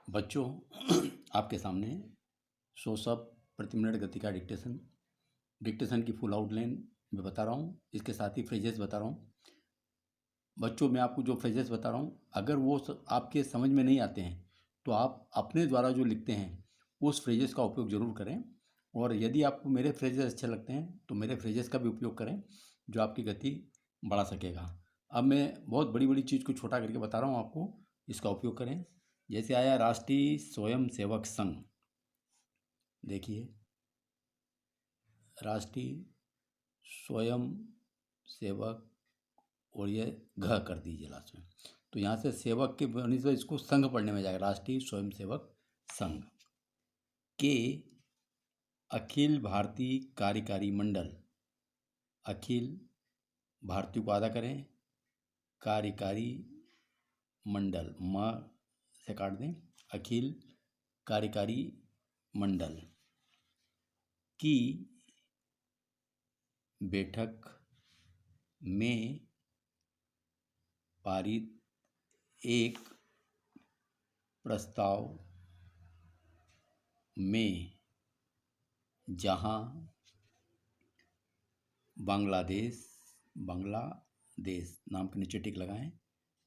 बच्चों, आपके सामने 100 शब्द प्रति मिनट गति का डिक्टेशन की फुल आउटलाइन मैं बता रहा हूँ। इसके साथ ही फ्रेजेस बता रहा हूँ। बच्चों, मैं आपको जो फ्रेजेस बता रहा हूँ, अगर वो आपके समझ में नहीं आते हैं तो आप अपने द्वारा जो लिखते हैं उस फ्रेजेस का उपयोग ज़रूर करें। और यदि आपको मेरे फ्रेजेस अच्छे लगते हैं तो मेरे फ्रेजेस का भी उपयोग करें, जो आपकी गति बढ़ा सकेगा। अब मैं बहुत बड़ी बड़ी चीज़ को छोटा करके बता रहा हूँ आपको, इसका उपयोग करें। जैसे आया राष्ट्रीय स्वयं सेवक संघ, देखिए राष्ट्रीय स्वयं सेवक, और ये घ कर दीजिए लास्ट में, तो यहाँ से सेवक के बनी से इसको संघ पढ़ने में जाएगा। राष्ट्रीय स्वयं सेवक संघ के अखिल भारतीय कार्यकारी मंडल, अखिल भारतीय को आधा करें, कार्यकारी मंडल म से काट दें, अखिल कार्यकारी मंडल की बैठक में पारित एक प्रस्ताव में जहां बांग्लादेश नाम के नीचे टिक लगाएं,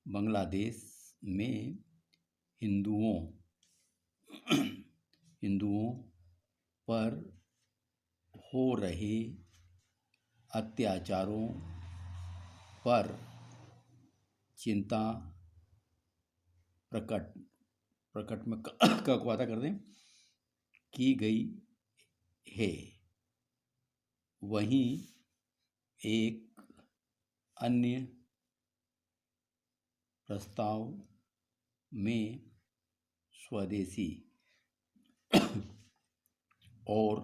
बांग्लादेश में हिंदुओं पर हो रहे अत्याचारों पर चिंता प्रकट में का को वादा कर दें, की गई है। वहीं एक अन्य प्रस्ताव में स्वदेशी और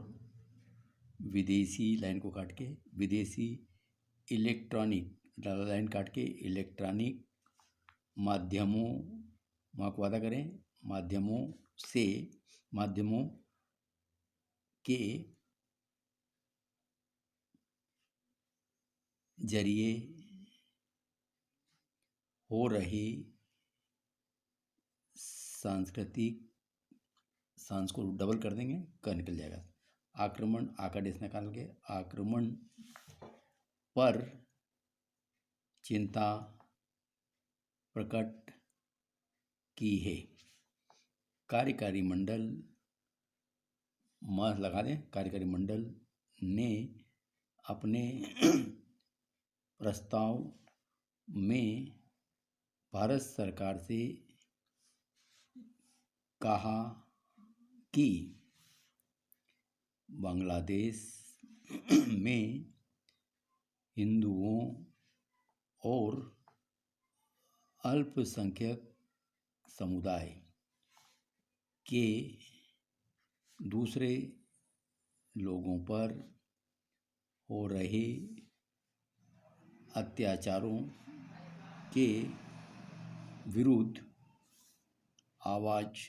विदेशी, लाइन को काट के विदेशी इलेक्ट्रॉनिक, लाइन काट के इलेक्ट्रॉनिक माध्यमों, वहाँ को वादा करें, माध्यमों के जरिए हो रही सांस को डबल कर देंगे, क निकल जाएगा, आक्रमण, आका डेस निकाल के, आक्रमण पर चिंता प्रकट की है। कार्यकारी मंडल म लगा दें, कार्यकारी मंडल ने अपने प्रस्ताव में भारत सरकार से कहा कि बांग्लादेश में हिंदुओं और अल्पसंख्यक समुदाय के दूसरे लोगों पर हो रहे अत्याचारों के विरुद्ध आवाज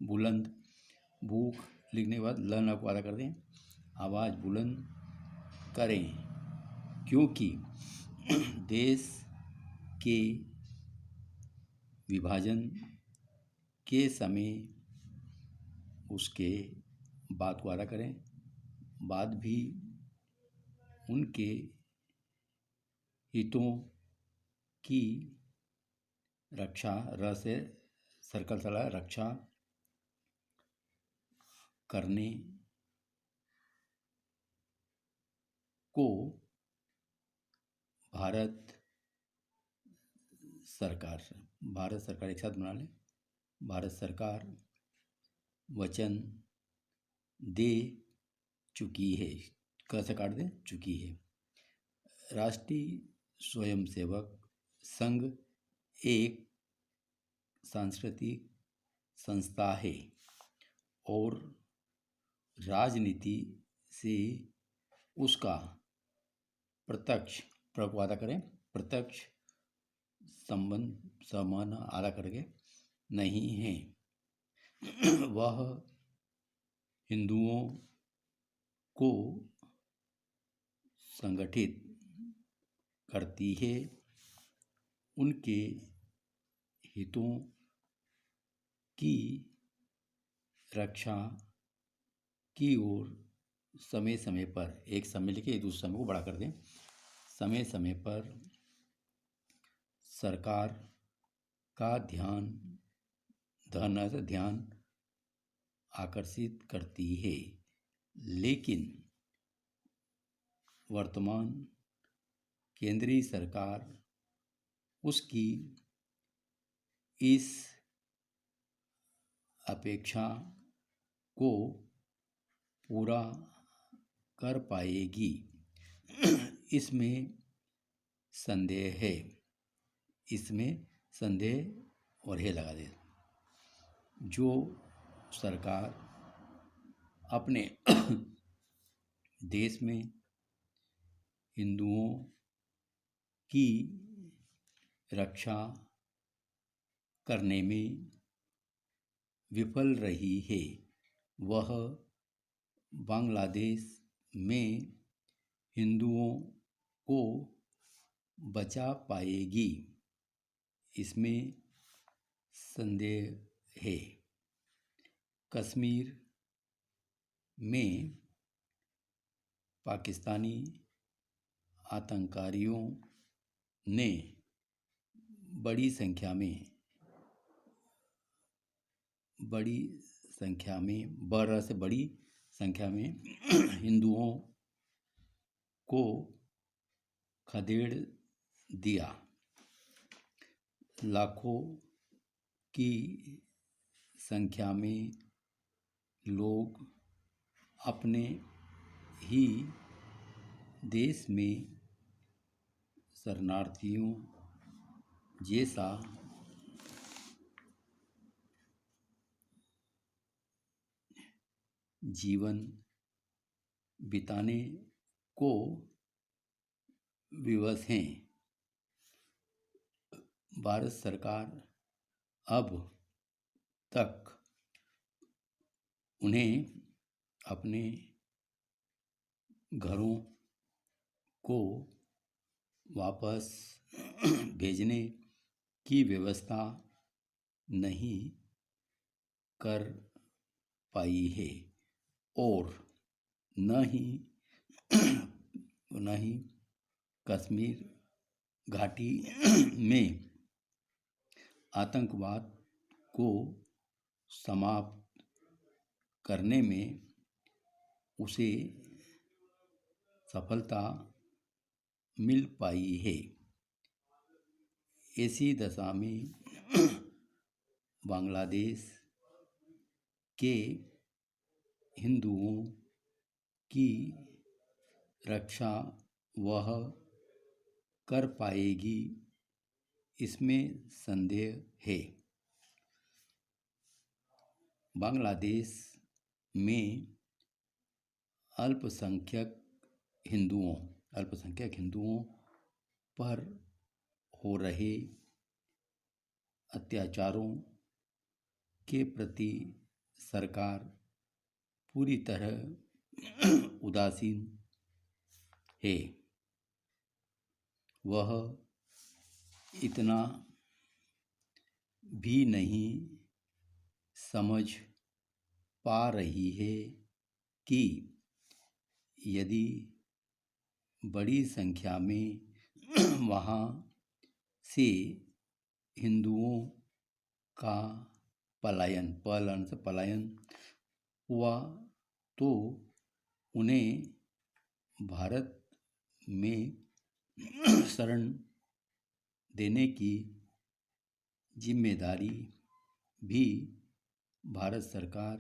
बुलंद, भूख लिखने के बाद लर्न को आधा कर दें, आवाज बुलंद करें, क्योंकि देश के विभाजन के समय उसके बात को आधा करें, बाद भी उनके हितों की रक्षा, र से सर्कल चला, रक्षा करने को भारत सरकार एक साथ बना लें, भारत सरकार वचन दे चुकी है, कैसे काट दें, चुकी है। राष्ट्रीय स्वयंसेवक संघ एक सांस्कृतिक संस्था है और राजनीति से उसका प्रत्यक्ष, वादा करें, प्रत्यक्ष संबंध समान आधा करके नहीं है। वह हिंदुओं को संगठित करती है, उनके हितों की रक्षा की ओर समय समय पर, एक समय लिखे एक दूसरे समय को बड़ा कर दें, समय समय पर सरकार का ध्यान आकर्षित करती है। लेकिन वर्तमान केंद्रीय सरकार उसकी इस अपेक्षा को पूरा कर पाएगी, इसमें संदेह है। इसमें संदेह और है लगा दे। जो सरकार अपने देश में हिंदुओं की रक्षा करने में विफल रही है, वह बांग्लादेश में हिंदुओं को बचा पाएगी, इसमें संदेह है। कश्मीर में पाकिस्तानी आतंकवादियों ने बड़ी संख्या में हिंदुओं को खदेड़ दिया। लाखों की संख्या में लोग अपने ही देश में शरणार्थियों जैसा जीवन बिताने को विवश हैं। भारत सरकार अब तक उन्हें अपने घरों को वापस भेजने की व्यवस्था नहीं कर पाई है और न ही कश्मीर घाटी में आतंकवाद को समाप्त करने में उसे सफलता मिल पाई है। ऐसी दशा में बांग्लादेश के हिंदुओं की रक्षा वह कर पाएगी, इसमें संदेह है। बांग्लादेश में अल्पसंख्यक हिंदुओं पर हो रहे अत्याचारों के प्रति सरकार पूरी तरह उदासीन है। वह इतना भी नहीं समझ पा रही है कि यदि बड़ी संख्या में वहाँ से हिंदुओं का पलायन हुआ तो उन्हें भारत में शरण देने की जिम्मेदारी भी भारत सरकार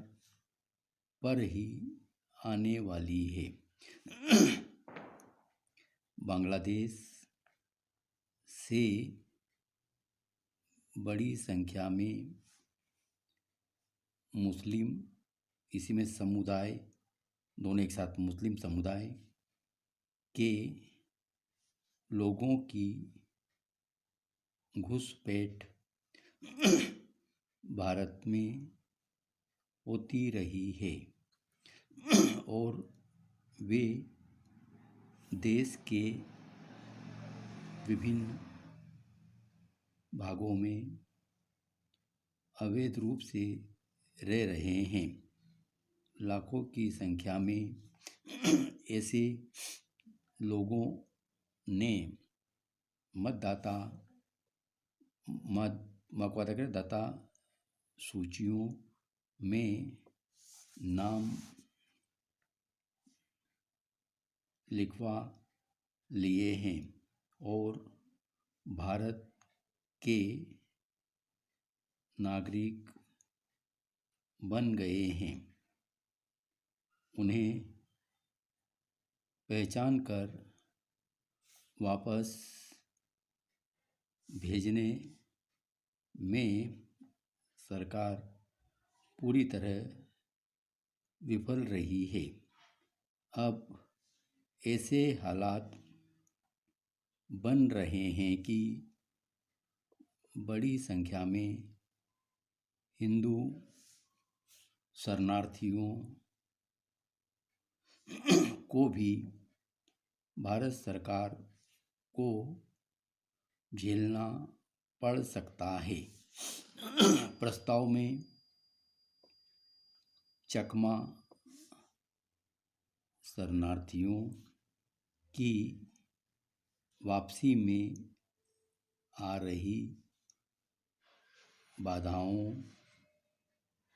पर ही आने वाली है। बांग्लादेश से बड़ी संख्या में मुस्लिम, इसी में समुदाय दोनों एक साथ, मुस्लिम समुदाय के लोगों की घुसपैठ भारत में होती रही है और वे देश के विभिन्न भागों में अवैध रूप से रह रहे हैं। लाखों की संख्या में ऐसे लोगों ने मतदाता सूचियों में नाम लिखवा लिए हैं और भारत के नागरिक बन गए हैं। उन्हें पहचान कर वापस भेजने में सरकार पूरी तरह विफल रही है। अब ऐसे हालात बन रहे हैं कि बड़ी संख्या में हिंदू शरणार्थियों को भी भारत सरकार को झेलना पड़ सकता है। प्रस्ताव में चकमा शरणार्थियों की वापसी में आ रही बाधाओं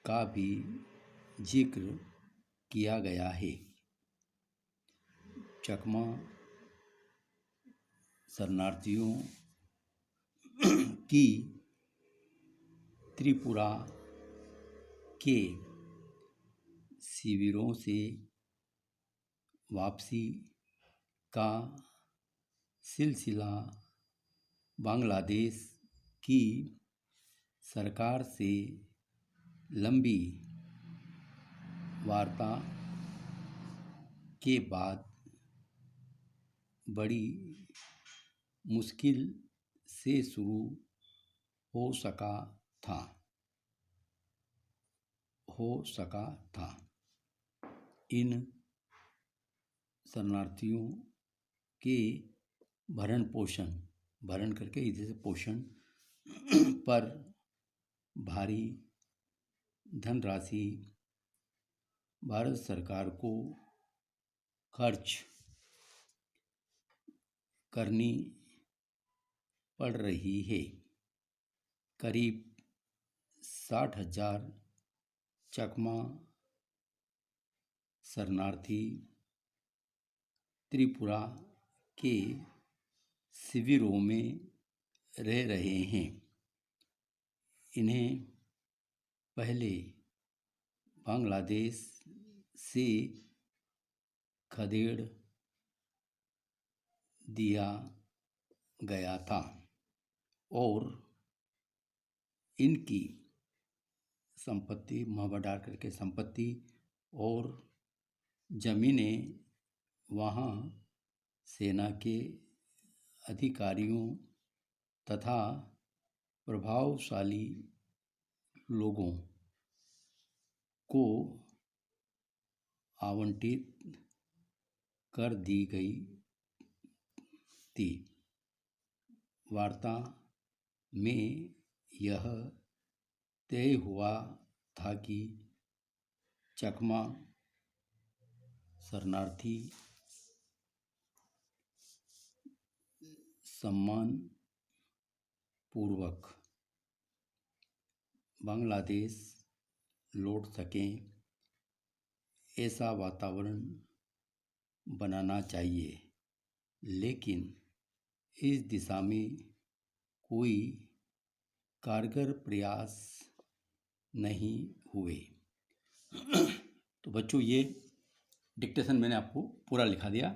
का भी जिक्र किया गया है। चकमा शरणार्थियों की त्रिपुरा के शिविरों से वापसी का सिलसिला बांग्लादेश की सरकार से लंबी वार्ता के बाद बड़ी मुश्किल से शुरू हो सका था। इन शरणार्थियों के भरण करके इधर से पोषण पर भारी धनराशि भारत सरकार को खर्च करनी पड़ रही है। करीब 60,000 चकमा शरणार्थी त्रिपुरा के शिविरों में रह रहे हैं। इन्हें पहले बांग्लादेश से खदेड़ दिया गया था और इनकी संपत्ति महाबडार करके संपत्ति और जमीनें वहाँ सेना के अधिकारियों तथा प्रभावशाली लोगों को आवंटित कर दी गई थी। वार्ता में यह तय हुआ था कि चकमा शरणार्थी सम्मान पूर्वक बांग्लादेश लौट सकें, ऐसा वातावरण बनाना चाहिए। लेकिन इस दिशा में कोई कारगर प्रयास नहीं हुए। तो बच्चों, ये डिक्टेशन मैंने आपको पूरा लिखा दिया।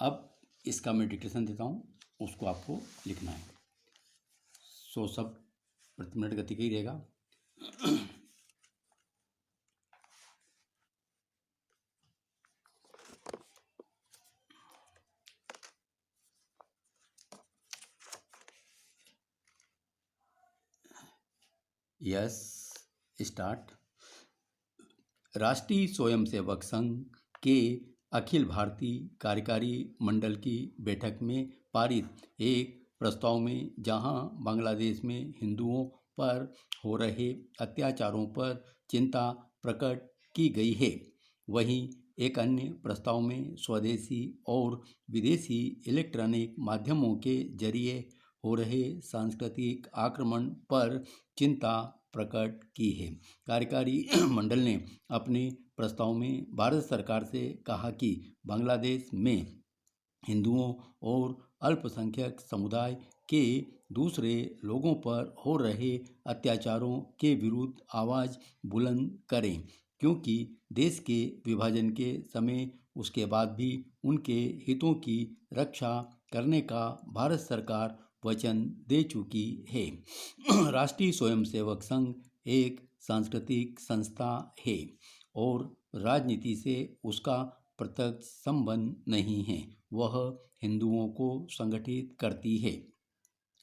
अब इसका मैं डिक्टेशन देता हूँ, उसको आपको लिखना है। 100 शब्द प्रति मिनट गति का ही रहेगा। Yes, start. राष्ट्रीय स्वयंसेवक संघ के अखिल भारतीय कार्यकारी मंडल की बैठक में पारित एक प्रस्ताव में जहां बांग्लादेश में हिंदुओं पर हो रहे अत्याचारों पर चिंता प्रकट की गई है। वहीं एक अन्य प्रस्ताव में स्वदेशी और विदेशी इलेक्ट्रॉनिक माध्यमों के जरिए हो रहे सांस्कृतिक आक्रमण पर चिंता प्रकट की है। कार्यकारी मंडल ने अपने प्रस्ताव में भारत सरकार से कहा कि बांग्लादेश में हिंदुओं और अल्पसंख्यक समुदाय के दूसरे लोगों पर हो रहे अत्याचारों के विरुद्ध आवाज़ बुलंद करें, क्योंकि देश के विभाजन के समय उसके बाद भी उनके हितों की रक्षा करने का भारत सरकार वचन दे चुकी है। राष्ट्रीय स्वयंसेवक संघ एक सांस्कृतिक संस्था है और राजनीति से उसका प्रत्यक्ष संबंध नहीं है। वह हिंदुओं को संगठित करती है,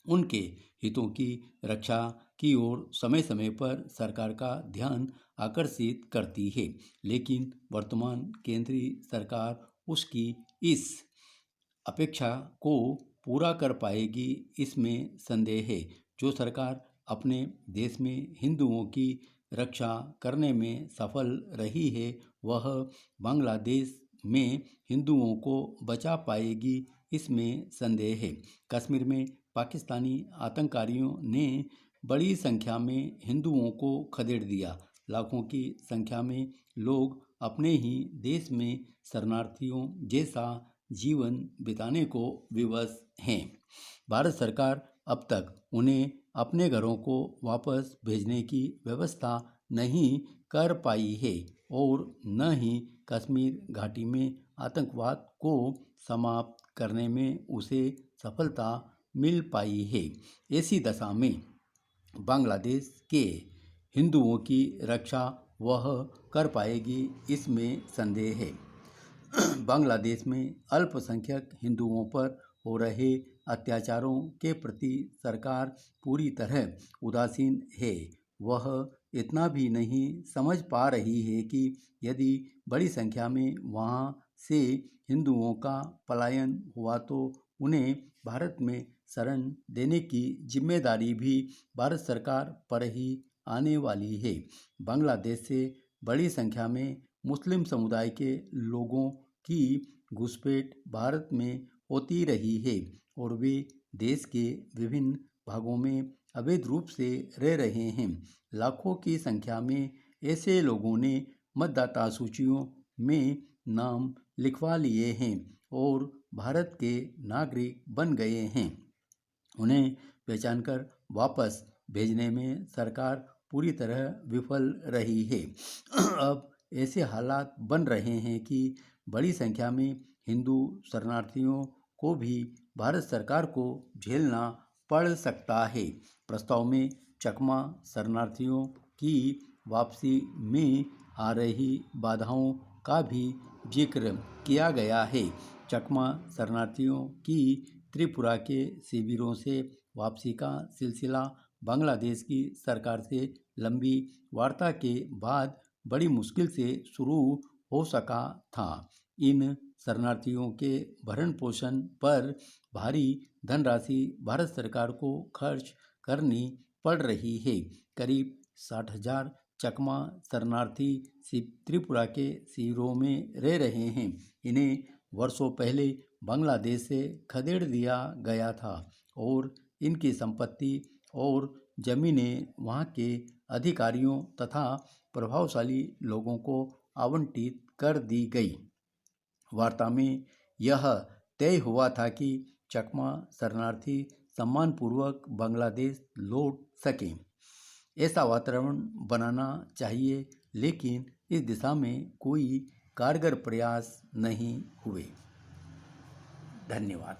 उनके हितों की रक्षा की ओर समय समय पर सरकार का ध्यान आकर्षित करती है, लेकिन वर्तमान केंद्रीय सरकार उसकी इस अपेक्षा को पूरा कर पाएगी, इसमें संदेह है। जो सरकार अपने देश में हिंदुओं की रक्षा करने में सफल रही है, वह बांग्लादेश में हिंदुओं को बचा पाएगी, इसमें संदेह है। कश्मीर में पाकिस्तानी आतंककारियों ने बड़ी संख्या में हिंदुओं को खदेड़ दिया। लाखों की संख्या में लोग अपने ही देश में शरणार्थियों जैसा जीवन बिताने को विवश हैं। भारत सरकार अब तक उन्हें अपने घरों को वापस भेजने की व्यवस्था नहीं कर पाई है और न ही कश्मीर घाटी में आतंकवाद को समाप्त करने में उसे सफलता मिल पाई है। ऐसी दशा में बांग्लादेश के हिंदुओं की रक्षा वह कर पाएगी, इसमें संदेह है। बांग्लादेश में अल्पसंख्यक हिंदुओं पर हो रहे अत्याचारों के प्रति सरकार पूरी तरह उदासीन है। वह इतना भी नहीं समझ पा रही है कि यदि बड़ी संख्या में वहां से हिंदुओं का पलायन हुआ तो उन्हें भारत में शरण देने की जिम्मेदारी भी भारत सरकार पर ही आने वाली है। बांग्लादेश से बड़ी संख्या में मुस्लिम समुदाय के लोगों की घुसपैठ भारत में होती रही है और वे देश के विभिन्न भागों में अवैध रूप से रह रहे हैं। लाखों की संख्या में ऐसे लोगों ने मतदाता सूचियों में नाम लिखवा लिए हैं और भारत के नागरिक बन गए हैं। उन्हें पहचानकर वापस भेजने में सरकार पूरी तरह विफल रही है। अब ऐसे हालात बन रहे हैं कि बड़ी संख्या में हिंदू शरणार्थियों को भी भारत सरकार को झेलना पड़ सकता है। प्रस्ताव में चकमा शरणार्थियों की वापसी में आ रही बाधाओं का भी जिक्र किया गया है। चकमा शरणार्थियों की त्रिपुरा के शिविरों से वापसी का सिलसिला बांग्लादेश की सरकार से लंबी वार्ता के बाद बड़ी मुश्किल से शुरू हो सका था। इन शरणार्थियों के भरण पोषण पर भारी धनराशि भारत सरकार को खर्च करनी पड़ रही है। करीब 60,000 चकमा शरणार्थी त्रिपुरा के शिविरों में रह रहे हैं। इन्हें वर्षों पहले बांग्लादेश से खदेड़ दिया गया था और इनकी संपत्ति और जमीनें वहां के अधिकारियों तथा प्रभावशाली लोगों को आवंटित कर दी गई। वार्ता में यह तय हुआ था कि चकमा शरणार्थी सम्मानपूर्वक बांग्लादेश लौट सकें। ऐसा वातावरण बनाना चाहिए, लेकिन इस दिशा में कोई कारगर प्रयास नहीं हुए। धन्यवाद।